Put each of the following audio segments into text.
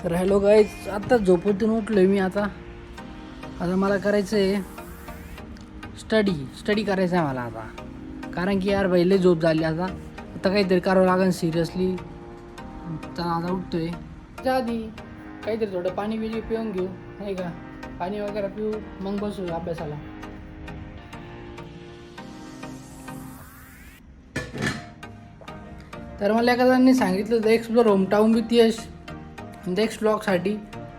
तर hello guys, आत्ता झोपेतून उठलो आहे मी. आता मला करायचं आहे स्टडी करायचं आहे मला आता. कारण की यार लय झोप झाली. आता काहीतरी करावं लागेल सिरियसली. तर आता उठतो आहे. त्या आधी काहीतरी थोडं पाणी बिणी पिऊन घेऊ, नाही का? पाणी वगैरे पिऊ, मग बसू अभ्यासाला. तर मला एखाद्याने सांगितलं होतं explore home town with Yash next ब्लॉगसाठी.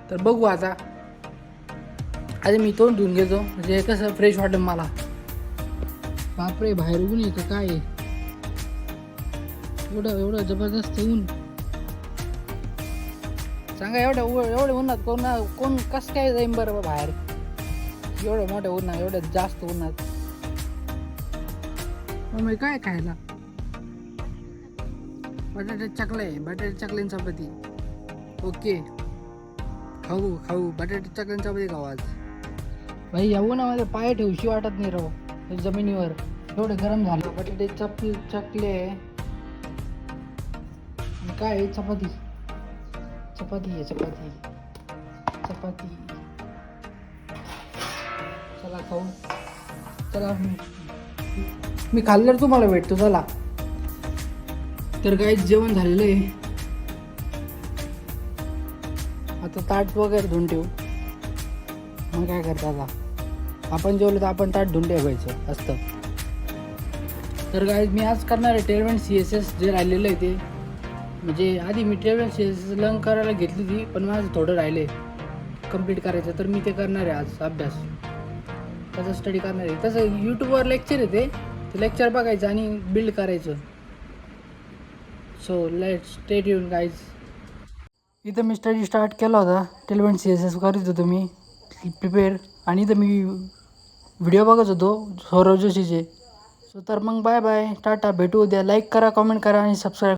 तर बघू आता. आधी मी तोंड धुवून घेतो, म्हणजे कसं फ्रेश वाटेल मला. बापरे, बाहेर ऊन आहे का काय? एवढं जबरदस्त ऊन. सांगा, एवढ्या उन्हात कोण कसं काय जाईन बरं बाहेर? एवढं मोठ्या उन्हात, एवढ्या जास्त उन्हात मग काय खायला? बटाटे चकले चपाती. ओके, खाऊ बटाटे चकले चपाती खाऊ आज. भाई या उन्हामध्ये पाय ठेवशी वाटत नाही राव जमिनीवर, एवढं गरम झालं. बटाटे चकले काय आहे? चपाती आहे. चपाती चला खाऊ. चला मी खाल्ल्यावर तुम्हाला भेटतो. चला. तर काही जेवण झालेलं आहे. आता ताट वगैरे धुवून ठेवू. मग काय करता, आता आपण जेवलं तर आपण ताट धुवून ठेवायचं असतं. तर काय मी आज करणार आहे टेलमेंट CSS जे राहिलेलं आहे ते. म्हणजे आधी मी टेलमेंट CSS लर्न करायला घेतली होती, पण माझं थोडं राहिले कंप्लीट करायचं. तर मी ते करणार आहे आज अभ्यास. त्याचा स्टडी करणार आहे. तसं यूट्यूबवर लेक्चर आहे ते लेक्चर बघायचं आणि बिल्ड करायचं. So let's stay tune guys. इथं मी स्टडी स्टार्ट केला होता. टेलमेंट CSS करीत होतो मी प्रिपेअर. आणि इथं मी व्हिडिओ बघत होतो सौरव जोशीचे. सो तर मग बाय टाटा, भेटू उद्या. लाईक करा, कमेंट करा आणि सबस्क्राईब.